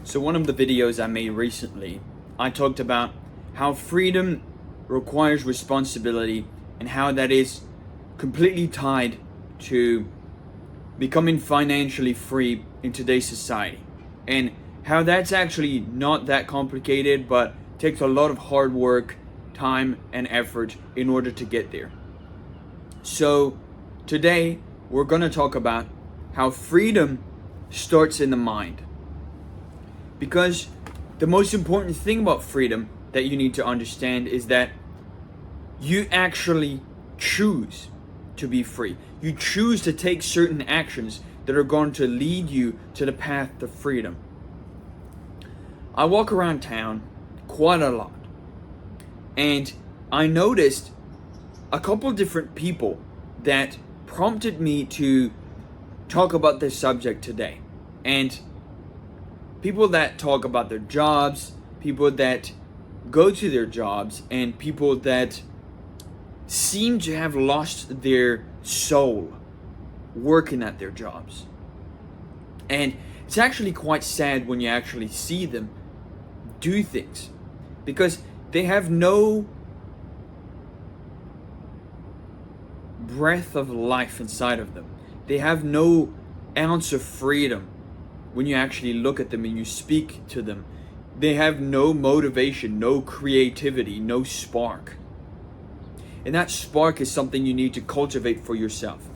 So one of the videos I made recently, I talked about how freedom requires responsibility and how that is completely tied to becoming financially free in today's society. And how that's actually not that complicated, but takes a lot of hard work, time, and effort in order to get there. So today we're going to talk about how freedom starts in the mind. Because the most important thing about freedom that you need to understand is that you actually choose to be free. You choose to take certain actions that are going to lead you to the path to freedom. I walk around town quite a lot, and I noticed a couple different people that prompted me to talk about this subject today. And people that talk about their jobs, people that go to their jobs, and people that seem to have lost their soul working at their jobs. And it's actually quite sad when you actually see them do things, because they have no breath of life inside of them. They have no ounce of freedom when you actually look at them and you speak to them. They have no motivation, no creativity, no spark. And that spark is something you need to cultivate for yourself.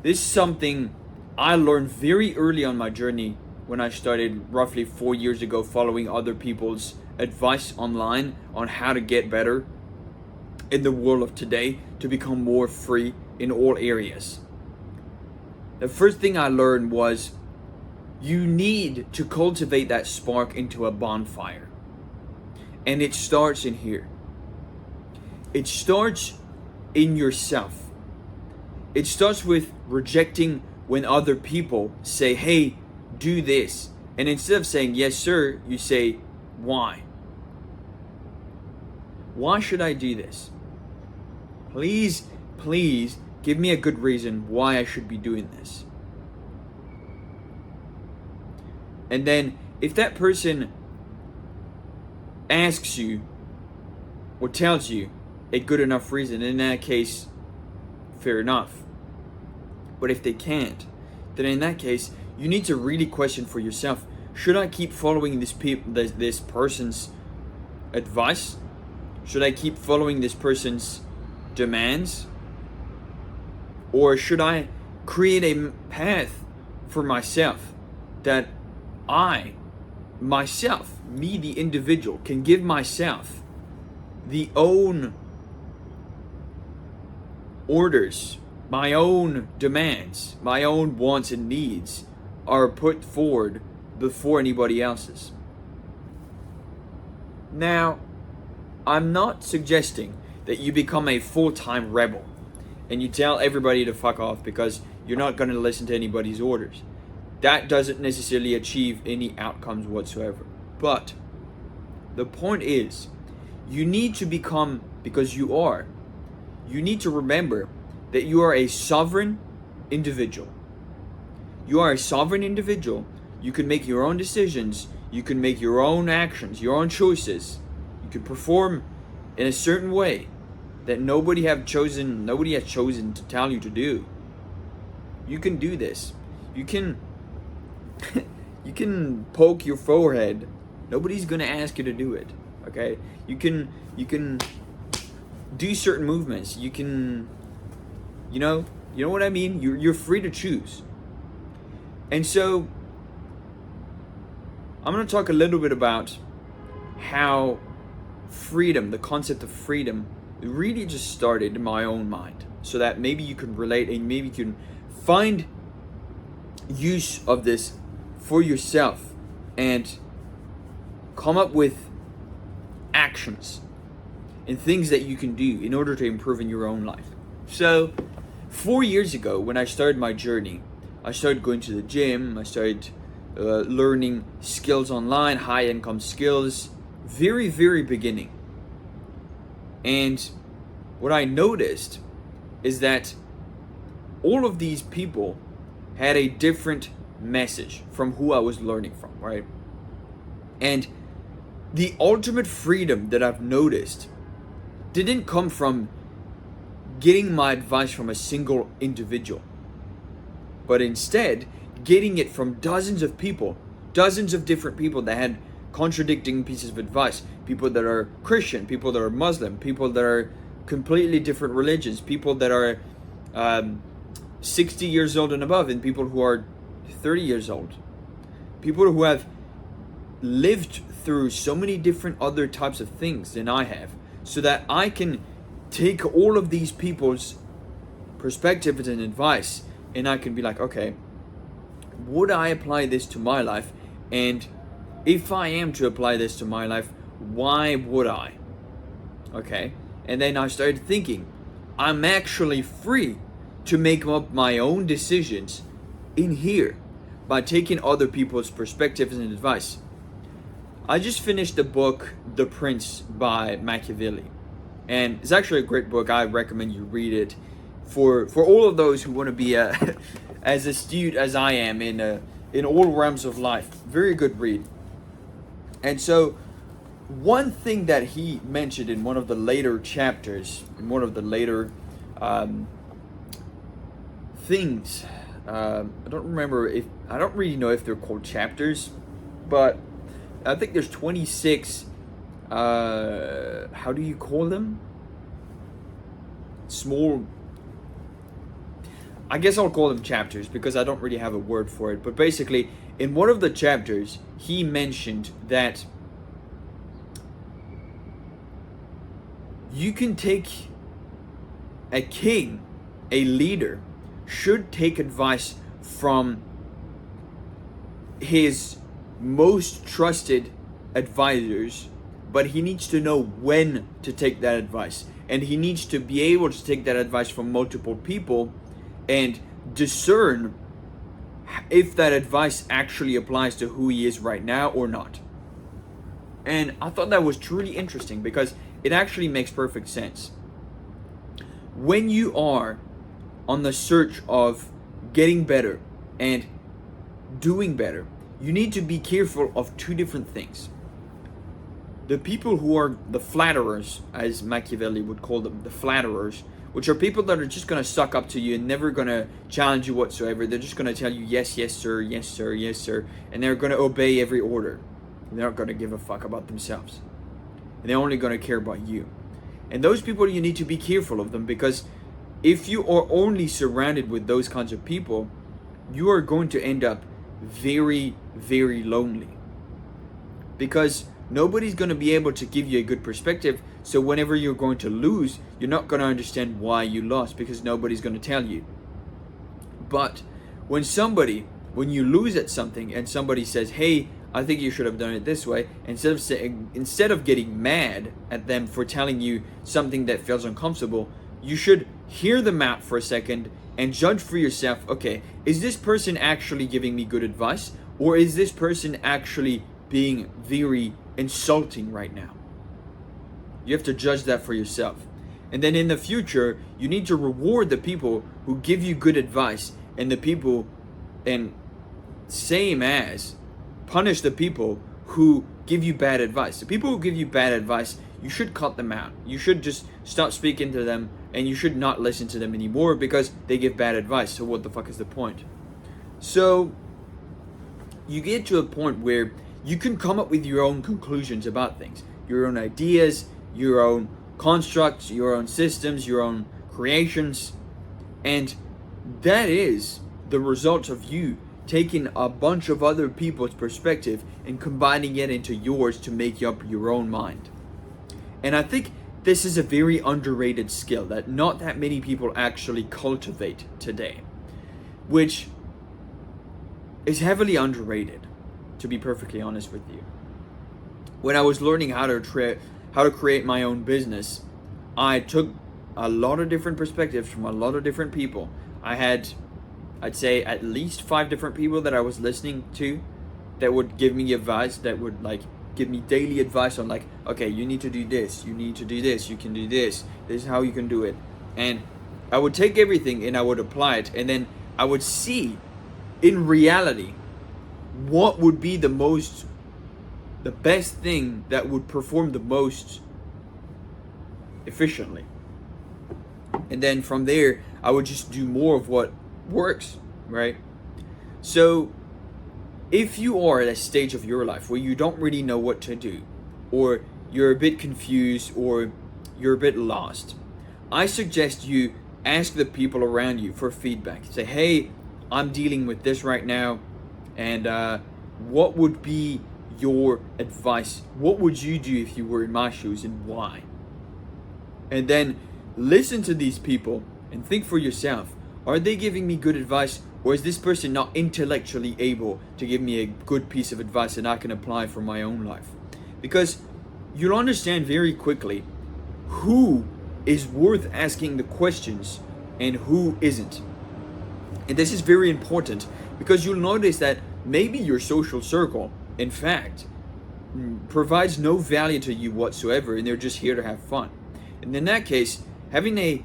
This is something I learned very early on my journey when I started roughly 4 years ago following other people's advice online on how to get better in the world of today to become more free in all areas. The first thing I learned was you need to cultivate that spark into a bonfire. And it starts in here. It starts in yourself. It starts with rejecting when other people say, hey, do this. And instead of saying, yes, sir, you say, why? Why should I do this? Please give me a good reason why I should be doing this. And then if that person asks you or tells you a good enough reason, in that case, fair enough. But if they can't, then in that case, you need to really question for yourself, should I keep following this person's advice? Should I keep following this person's demands? Or should I create a path for myself that me the individual, can give myself the own orders, my own demands, my own wants and needs are put forward before anybody else's. Now, I'm not suggesting that you become a full-time rebel and you tell everybody to fuck off because you're not going to listen to anybody's orders. That doesn't necessarily achieve any outcomes whatsoever. But the point is, you need to become, because you need to remember that you are a sovereign individual. You are a sovereign individual. You can make your own decisions. You can make your own actions, your own choices. You can perform in a certain way that nobody has chosen to tell you to do. You can do this. You can you can poke your forehead. Nobody's gonna ask you to do it. Okay? You can do certain movements. You can, you know what I mean? You're free to choose. And so I'm gonna talk a little bit about how freedom, the concept of freedom, really just started in my own mind, so that maybe you can relate and maybe you can find use of this for yourself and come up with actions and things that you can do in order to improve in your own life. So 4 years ago, when I started my journey, I started going to the gym. I started learning skills online, high income skills, very, very beginning. And what I noticed is that all of these people had a different message from who I was learning from, right? And the ultimate freedom that I've noticed didn't come from getting my advice from a single individual, but instead getting it from dozens of people, dozens of different people that had contradicting pieces of advice. People that are Christian, people that are Muslim, people that are completely different religions, people that are 60 years old and above, and people who are 30 years old. People who have lived through so many different other types of things than I have, so that I can take all of these people's perspectives and advice, and I can be like, okay, would I apply this to my life? And if I am to apply this to my life, why would I? Okay. And then I started thinking, I'm actually free to make up my own decisions in here by taking other people's perspectives and advice. I just finished the book The Prince by Machiavelli, and it's actually a great book. I recommend you read it for all of those who want to be as astute as I am in all realms of life. Very good read. And so one thing that he mentioned in one of the later chapters, in one of the later things, I don't really know if they're called chapters, but I think there's 26, how do you call them? I guess I'll call them chapters because I don't really have a word for it. But basically, in one of the chapters, he mentioned that you can take a king, a leader, should take advice from his most trusted advisors, but he needs to know when to take that advice. And he needs to be able to take that advice from multiple people and discern if that advice actually applies to who he is right now or not. And I thought that was truly interesting because it actually makes perfect sense. When you are on the search of getting better and doing better, you need to be careful of two different things. The people who are the flatterers, as Machiavelli would call them, the flatterers, which are people that are just going to suck up to you and never going to challenge you whatsoever. They're just going to tell you, yes, yes, sir, yes, sir, yes, sir. And they're going to obey every order. They're not going to give a fuck about themselves. And they're only going to care about you. And those people, you need to be careful of them, because if you are only surrounded with those kinds of people, you are going to end up very, very lonely. Because nobody's going to be able to give you a good perspective. So whenever you're going to lose, you're not going to understand why you lost, because nobody's going to tell you. But when you lose at something and somebody says, hey, I think you should have done it this way, instead of getting mad at them for telling you something that feels uncomfortable, you should hear them out for a second and judge for yourself, okay, is this person actually giving me good advice, or is this person actually being very insulting right now? You have to judge that for yourself. And then in the future, you need to reward the people who give you good advice, and punish the people who give you bad advice. The people who give you bad advice, you should cut them out. You should just stop speaking to them, and you should not listen to them anymore because they give bad advice. So what the fuck is the point? So you get to a point where you can come up with your own conclusions about things, your own ideas, your own constructs, your own systems, your own creations. And that is the result of you taking a bunch of other people's perspective and combining it into yours to make up your own mind. And I think this is a very underrated skill that not that many people actually cultivate today, which is heavily underrated, to be perfectly honest with you. When I was learning how to create my own business, I took a lot of different perspectives from a lot of different people. I had, I'd say, at least 5 different people that I was listening to that would give me advice, that would give me daily advice on okay, you need to do this, you need to do this, you can do this is how you can do it. And I would take everything and I would apply it, and then I would see in reality what would be the the best thing that would perform the most efficiently. And then from there, I would just do more of what works, right? So if you are at a stage of your life where you don't really know what to do, or you're a bit confused, or you're a bit lost, I suggest you ask the people around you for feedback. Say, hey, I'm dealing with this right now, and what would be your advice? What would you do if you were in my shoes, and why? And then listen to these people and think for yourself, are they giving me good advice, or is this person not intellectually able to give me a good piece of advice that I can apply for my own life? Because you'll understand very quickly who is worth asking the questions and who isn't. And this is very important, because you'll notice that maybe your social circle, in fact, provides no value to you whatsoever, and they're just here to have fun. And in that case, having a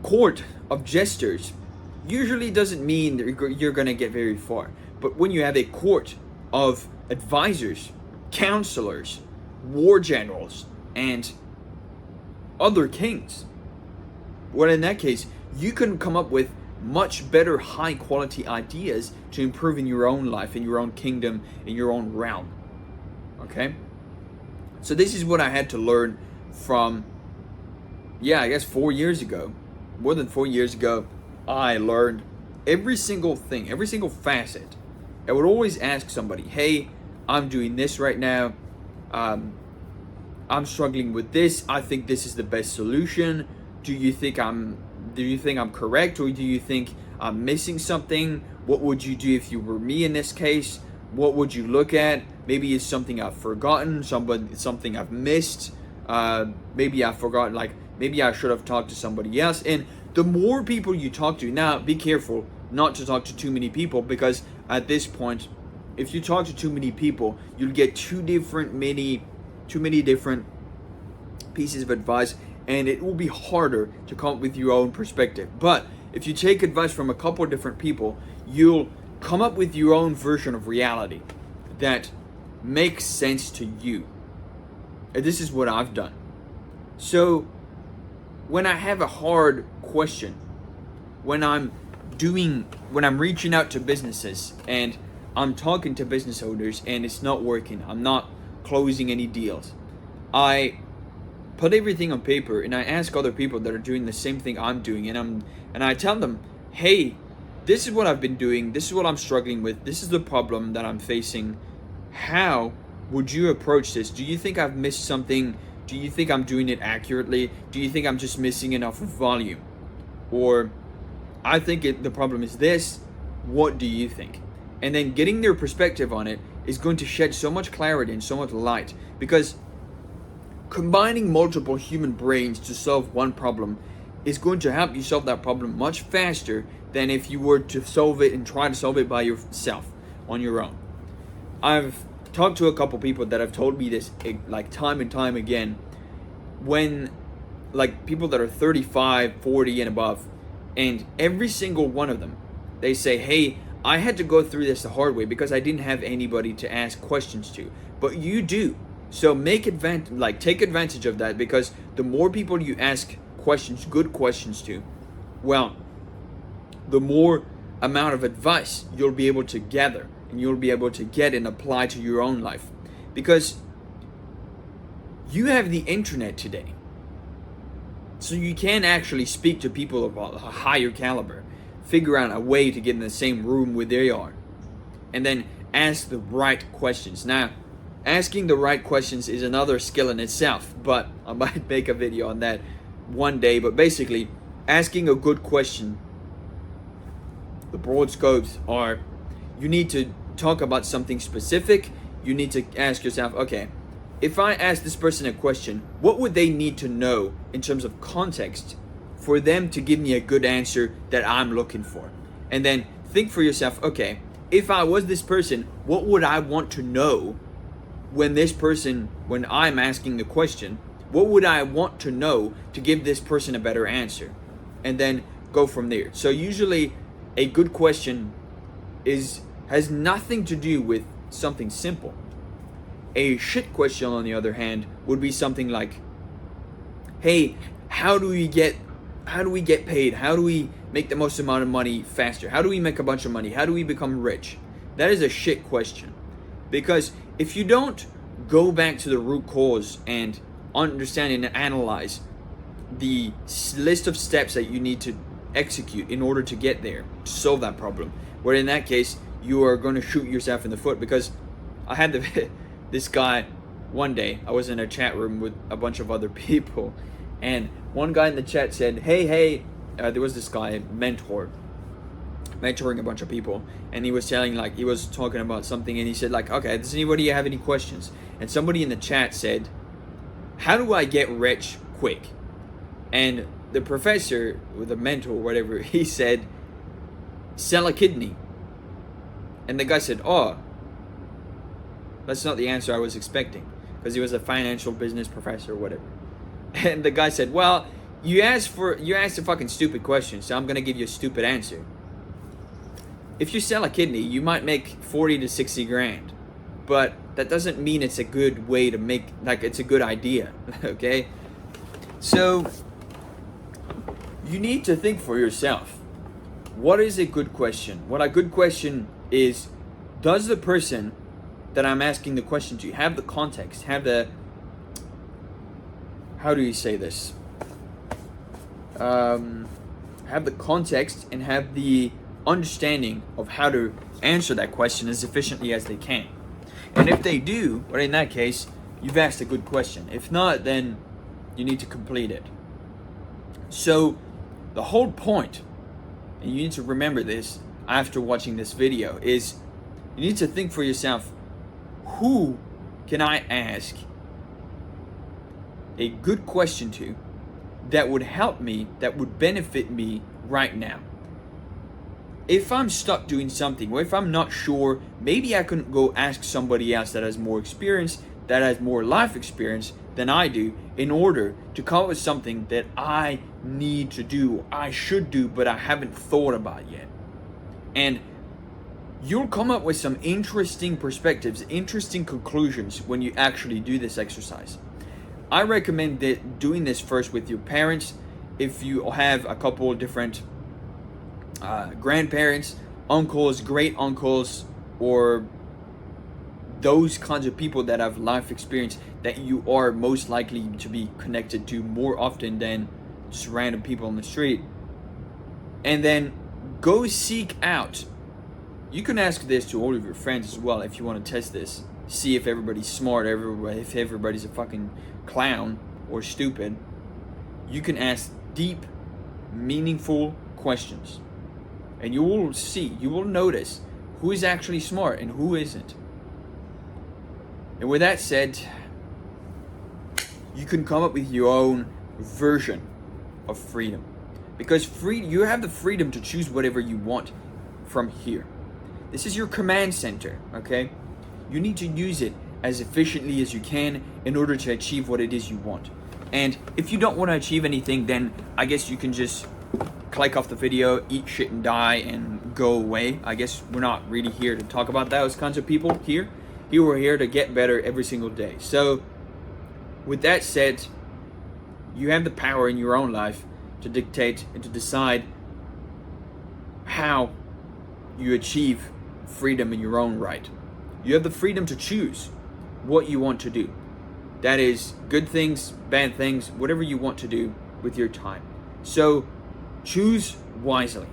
court of jesters usually doesn't mean that you're going to get very far. But when you have a court of advisors, counselors, war generals, and other kings, well, in that case, you can come up with much better high quality ideas to improve in your own life, in your own kingdom, in your own realm. Okay? So this is what I had to learn from, I guess 4 years ago. More than 4 years ago, I learned every single thing, every single facet. I would always ask somebody, hey, I'm doing this right now. I'm struggling with this. I think this is the best solution. Do you think I'm correct, or do you think I'm missing something? What would you do if you were me in this case? What would you look at? Maybe it's something I've forgotten, something I've missed. Maybe I've forgotten, maybe I should have talked to somebody else. And the more people you talk to, now be careful not to talk to too many people, because at this point, if you talk to too many people, you'll get too many different pieces of advice, and it will be harder to come up with your own perspective. But if you take advice from a couple of different people, you'll come up with your own version of reality that makes sense to you. And this is what I've done. So when I have a hard question, when I'm reaching out to businesses and I'm talking to business owners and it's not working, I'm not closing any deals, I put everything on paper and I ask other people that are doing the same thing I'm doing, and I tell them, hey, this is what I've been doing, this is what I'm struggling with, this is the problem that I'm facing. How would you approach this? Do you think I've missed something? Do you think I'm doing it accurately? Do you think I'm just missing enough volume? Or I think the problem is this. What do you think? And then getting their perspective on it is going to shed so much clarity and so much light, because combining multiple human brains to solve one problem is going to help you solve that problem much faster than if you were to solve it and try to solve it by yourself on your own. I've talked to a couple people that have told me this time and time again, when people that are 35, 40 and above, and every single one of them, they say, hey, I had to go through this the hard way because I didn't have anybody to ask questions to. But you do. So take advantage of that, because the more people you ask questions, good questions to, well, the more amount of advice you'll be able to gather and you'll be able to get and apply to your own life. Because you have the internet today. So you can actually speak to people of a higher caliber, figure out a way to get in the same room where they are, and then ask the right questions. Now, asking the right questions is another skill in itself, but I might make a video on that one day. But basically, asking a good question, the broad scopes are, you need to talk about something specific. You need to ask yourself, okay, if I ask this person a question, what would they need to know in terms of context for them to give me a good answer that I'm looking for? And then think for yourself, okay, if I was this person, what would I want to know when I'm asking the question? What would I want to know to give this person a better answer? And then go from there. So usually a good question has nothing to do with something simple. A shit question, on the other hand, would be something like, hey, how do we get paid? How do we make the most amount of money faster? How do we make a bunch of money? How do we become rich? That is a shit question. Because if you don't go back to the root cause and understand and analyze the list of steps that you need to execute in order to get there, to solve that problem, where in that case, you are going to shoot yourself in the foot. Because I had this guy one day, I was in a chat room with a bunch of other people, and one guy in the chat said, hey, there was this guy, mentoring a bunch of people, and he was talking about something, and he said like, okay, does anybody have any questions? And somebody in the chat said, how do I get rich quick? And the professor, or the mentor, whatever, he said, sell a kidney. And the guy said, oh, that's not the answer I was expecting, because he was a financial business professor or whatever. And the guy said, well, you asked a fucking stupid question, so I'm gonna give you a stupid answer. If you sell a kidney, you might make 40 to 60 grand, but that doesn't mean it's a good way to make, like, it's a good idea. Okay, so you need to think for yourself. What is a good question? What a good question is, does the person that I'm asking the question to have the context, have the, how do you say this? Have the context and have the understanding of how to answer that question as efficiently as they can. And if they do, well, in that case, you've asked a good question. If not, then you need to complete it. So the whole point, and you need to remember this after watching this video, is you need to think for yourself, who can I ask a good question to that would help me, that would benefit me right now? If I'm stuck doing something, or if I'm not sure, maybe I can go ask somebody else that has more experience, that has more life experience than I do, in order to come up with something that I need to do, I should do, but I haven't thought about yet. And you'll come up with some interesting perspectives, interesting conclusions when you actually do this exercise. I recommend doing this first with your parents. If you have a couple of different grandparents, uncles, great uncles, or those kinds of people that have life experience that you are most likely to be connected to more often than just random people on the street. And then go seek out. You can ask this to all of your friends as well if you want to test this. See if everybody's smart, if everybody's a fucking clown or stupid. You can ask deep, meaningful questions. And you will see, you will notice who is actually smart and who isn't. And with that said, you can come up with your own version of freedom. Because you have the freedom to choose whatever you want from here. This is your command center, okay? You need to use it as efficiently as you can in order to achieve what it is you want. And if you don't want to achieve anything, then I guess you can just click off the video, eat shit and die, and go away. I guess we're not really here to talk about those kinds of people here. We're here to get better every single day. So with that said, you have the power in your own life to dictate and to decide how you achieve freedom in your own right. You have the freedom to choose what you want to do. That is good things, bad things, whatever you want to do with your time. So choose wisely.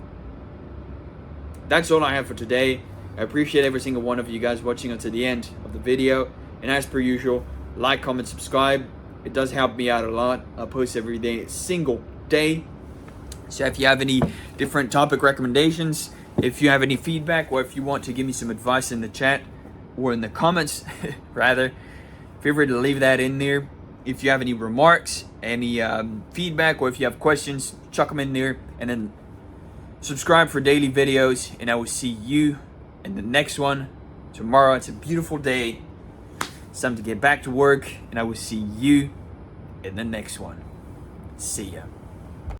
That's all I have for today. I appreciate every single one of you guys watching until the end of the video. And as per usual, like, comment, subscribe. It does help me out a lot. I post every day, single day. So if you have any different topic recommendations, if you have any feedback, or if you want to give me some advice in the chat or in the comments, rather, feel free to leave that in there. If you have any remarks, any feedback, or if you have questions, chuck them in there. And then subscribe for daily videos. And I will see you in the next one tomorrow. It's a beautiful day. It's time to get back to work. And I will see you in the next one. See ya.